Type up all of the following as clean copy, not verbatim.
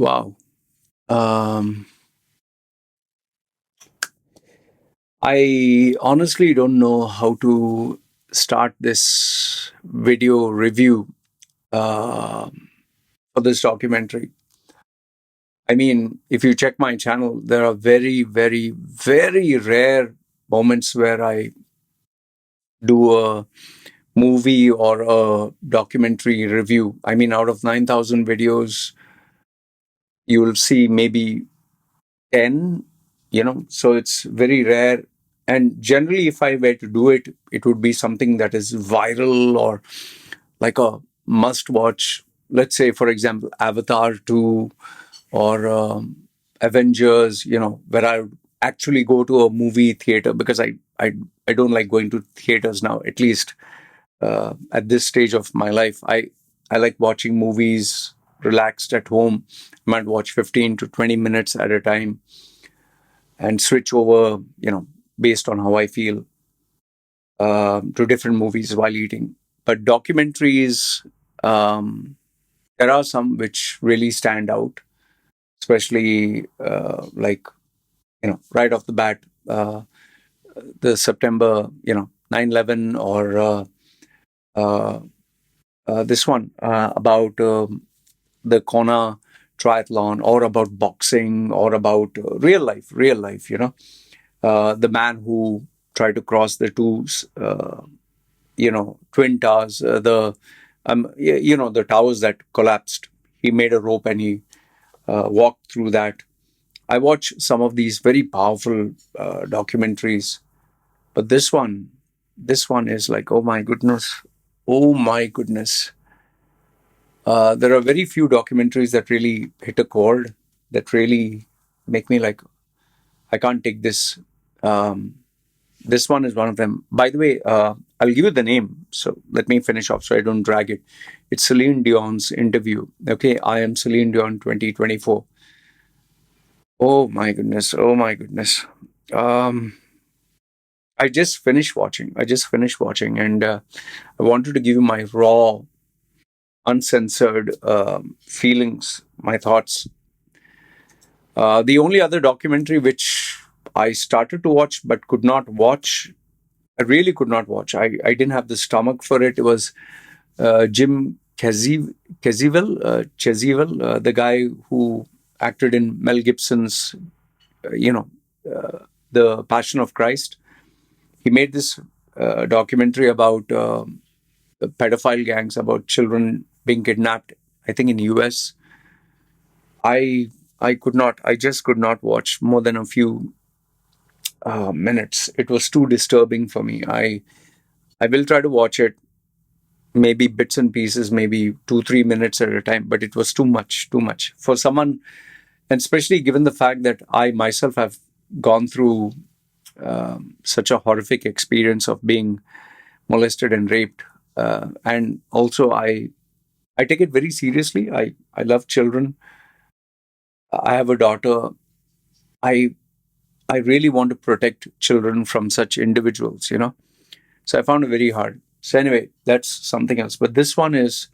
Wow. Um, I honestly don't know how to start this video review uh, for this documentary. I mean, if you check my channel, there are very, very, very rare moments where I do a movie or a documentary review. I mean, out of 9,000 videos, you will see maybe 10, so it's very rare. And generally, if I were to do it, it would be something that is viral or like a must watch. Let's say, for example, Avatar 2 or Avengers, where I would actually go to a movie theater because I don't like going to theaters now, at least at this stage of my life. I like watching movies relaxed at home. I might watch 15 to 20 minutes at a time and switch over, based on how I feel, to different movies while eating. But documentaries, there are some which really stand out, especially like, right off the bat, the September, 9/11 or uh, this one about the Kona triathlon or about boxing or about real life, the man who tried to cross the two, twin towers, the towers that collapsed. He made a rope and he walked through that. I watch some of these very powerful documentaries, but this one is like, oh my goodness. There are very few documentaries that really hit a chord, that really make me like, I can't take this. Um, this one is one of them. By the way, I'll give you the name. So let me finish off so I don't drag it. It's Celine Dion's interview. Okay, I am Celine Dion 2024. Oh my goodness. Oh my goodness. Um, I just finished watching, and I wanted to give you my raw, uncensored feelings, my thoughts. The only other documentary which I started to watch but could not watch, I really could not watch. I didn't have the stomach for it. It was Jim Cazivell, the guy who acted in Mel Gibson's, you know, The Passion of Christ. He made this documentary about the pedophile gangs, about children being kidnapped, I think in US. I I just could not watch more than a few minutes. It was too disturbing for me. I will try to watch it, maybe bits and pieces, maybe 2 3 minutes at a time, but it was too much for someone, and especially given the fact that I myself have gone through such a horrific experience of being molested and raped, and also I take it very seriously. I love children. I have a daughter. I I really want to protect children from such individuals. So I found it very hard. So anyway, that's something else. But this one is,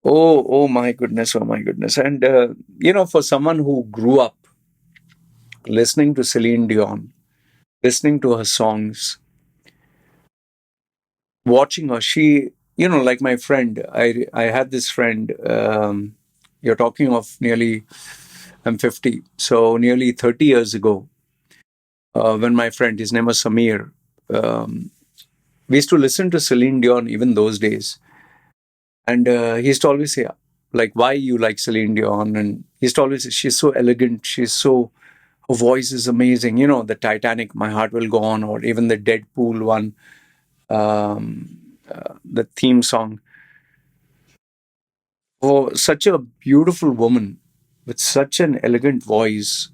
oh my goodness. And for someone who grew up listening to Celine Dion, listening to her songs, watching her, like my friend, I had this friend. You're talking of nearly, I'm 50, so nearly 30 years ago, when my friend, his name was Samir, um, we used to listen to Celine Dion even those days. And he used to always say, like, why you like Celine Dion? And he used to always say, she's so elegant. Her voice is amazing. The Titanic, My Heart Will Go On, or even the Deadpool one, the theme song. For such a beautiful woman with such an elegant voice,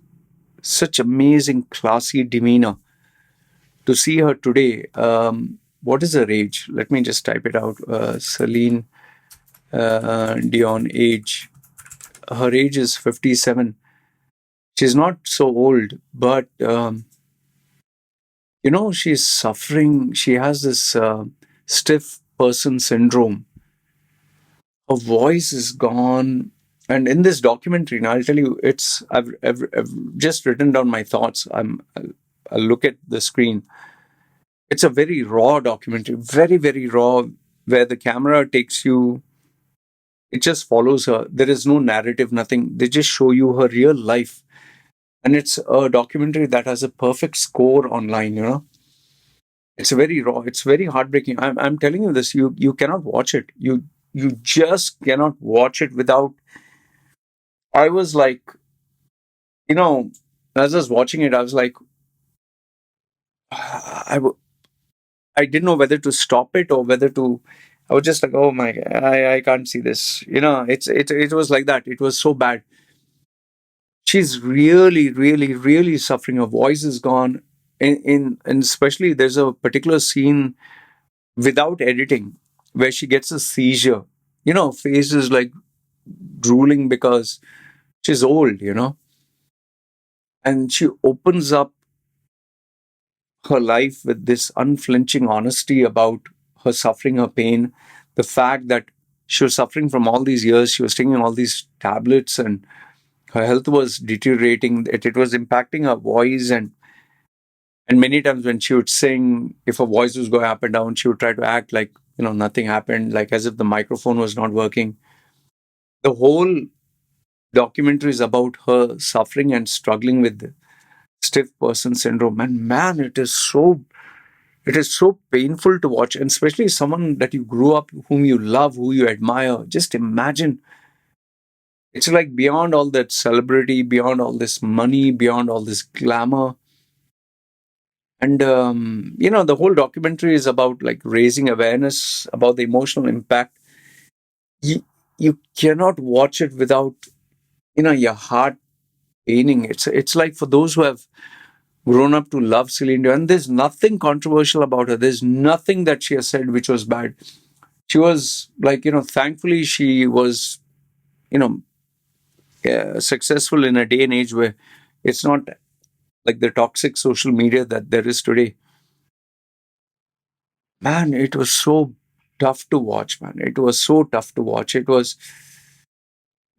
such amazing, classy demeanor, to see her today. What is her age? Let me just type it out. Celine Dion age. Her age is 57. She's not so old, but she's suffering. She has this stiff person syndrome. Her voice is gone. And in this documentary, now I'll tell you, I've just written down my thoughts. I'll look at the screen. It's a very raw documentary, very, very raw, where the camera takes you, it just follows her. There is no narrative, nothing. They just show you her real life. And it's a documentary that has a perfect score online, you know. It's very raw. It's very heartbreaking. I'm telling you this, you cannot watch it. You just cannot watch it without. I was like, you know, as I was watching it, I was like, I I didn't know whether to stop it or whether to. I was just like, oh my, I can't see this. You know, it was like that. It was so bad. She's really, really, really suffering. Her voice is gone. And especially there's a particular scene without editing where she gets a seizure. You know, face is like drooling because she's old, you know, and she opens up her life with this unflinching honesty about her suffering, her pain, the fact that she was suffering from all these years. She was taking all these tablets and her health was deteriorating. It was impacting her voice. And many times when she would sing, if her voice was going up and down, she would try to act like, you know, nothing happened, like as if the microphone was not working. The whole documentary is about her suffering and struggling with stiff person syndrome. And man, it is so painful to watch, and especially someone that you grew up, whom you love, who you admire. Just imagine, it's like beyond all that celebrity, beyond all this money, beyond all this glamour. And you know, the whole documentary is about like raising awareness about the emotional impact. You cannot watch it without, you know, your heart paining. It's like for those who have grown up to love Celine Dion. There's nothing controversial about her. There's nothing that she has said which was bad. She was like, you know, thankfully she was, you know, successful in a day and age where it's not like the toxic social media that there is today. Man, it was so tough to watch, man. It was so tough to watch. It's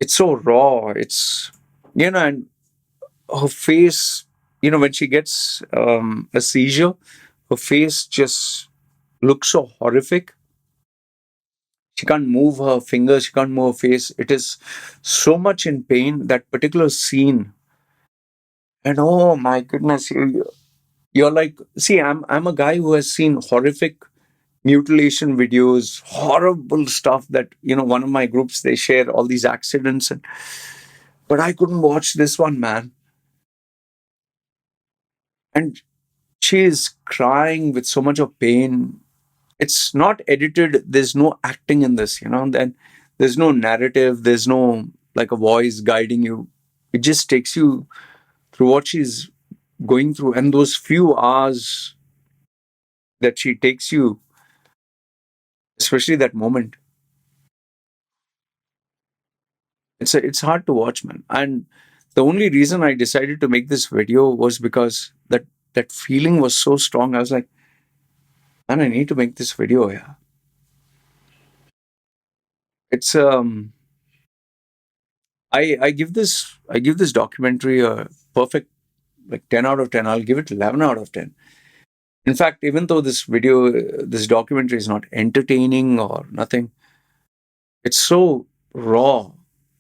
so raw. It's, you know, and her face, you know, when she gets a seizure, her face just looks so horrific. She can't move her fingers, she can't move her face. It is so much in pain, that particular scene. And oh my goodness, you're like, see, I'm a guy who has seen horrific mutilation videos, horrible stuff that, you know, one of my groups, they share all these accidents. But I couldn't watch this one, man. And she is crying with so much of pain. It's not edited. There's no acting in this, you know. Then there's no narrative. There's no like a voice guiding you. It just takes you through what she's going through, and those few hours that she takes you, especially that moment. It's hard to watch, man. And the only reason I decided to make this video was because that feeling was so strong. I was like, man, I need to make this video. Yeah, it's I give this documentary a perfect like 10 out of 10. I'll give it 11 out of 10. In fact, even though this documentary is not entertaining or nothing, it's so raw.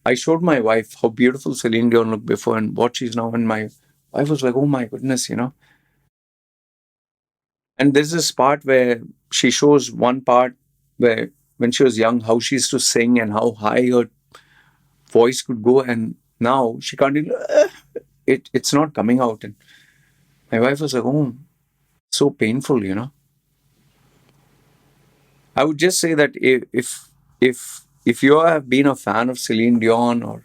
I showed my wife how beautiful Celine Dion looked before and what she's now, and my wife was like, "Oh my goodness," you know. And there's this part where she shows one part where when she was young, how she used to sing and how high her voice could go, and now she can't even, it's not coming out. And my wife was like, "Oh, so painful," you know. I would just say that if you have been a fan of Celine Dion, or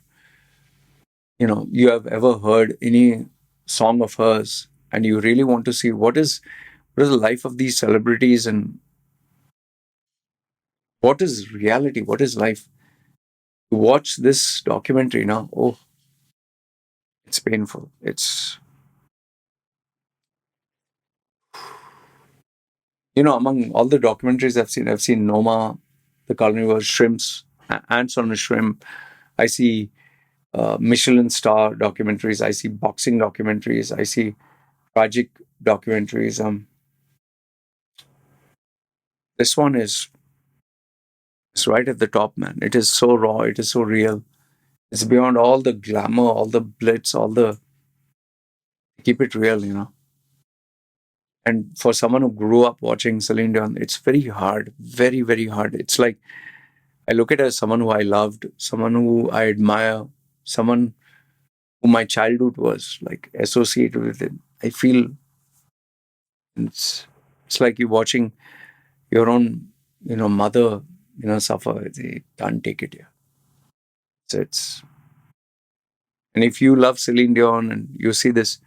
you know, you have ever heard any song of hers and you really want to see what is the life of these celebrities and what is reality, what is life, watch this documentary now. Oh, it's painful. It's, you know, among all the documentaries I've seen Noma, the Carnival Shrimps, Ants on a Shrimp. I see Michelin star documentaries. I see boxing documentaries. I see tragic documentaries. This one is right at the top, man. It is so raw. It is so real. It's beyond all the glamour, all the blitz, all the keep it real, you know. And for someone who grew up watching Celine Dion, it's very hard, very, very hard. It's like I look at her as someone who I loved, someone who I admire, someone who my childhood was like associated with it. I feel it's it's like you watching your own, mother, suffer. They can't take it. Yeah. So it's and if you love Celine Dion and you see this,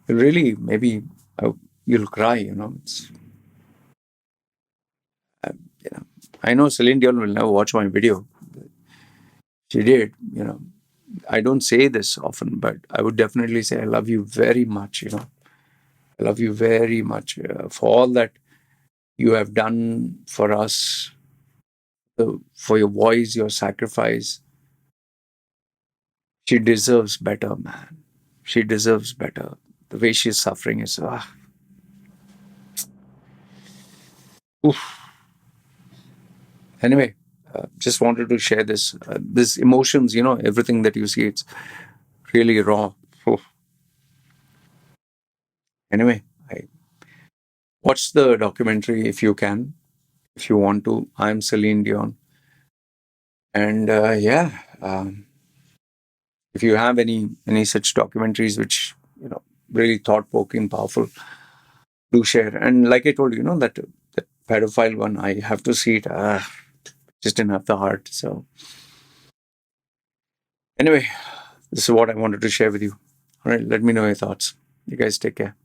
really maybe uh, you'll cry. Uh, you know. I know Celine Dion will never watch my video. She did. I don't say this often, but I would definitely say I love you very much. I love you very much for all that you have done for us, for your voice, your sacrifice. She deserves better, man. She deserves better. The way she's suffering is, oof. Anyway, just wanted to share this emotions, everything that you see, it's really raw. Oof. Anyway, I watch the documentary if you can, if you want to. I'm Celine Dion. And yeah, if you have any such documentaries which, really thought provoking, powerful, do share. And like I told you, that pedophile one, I have to see it. Just didn't have the heart. So anyway, this is what I wanted to share with you. All right, let me know your thoughts. You guys take care.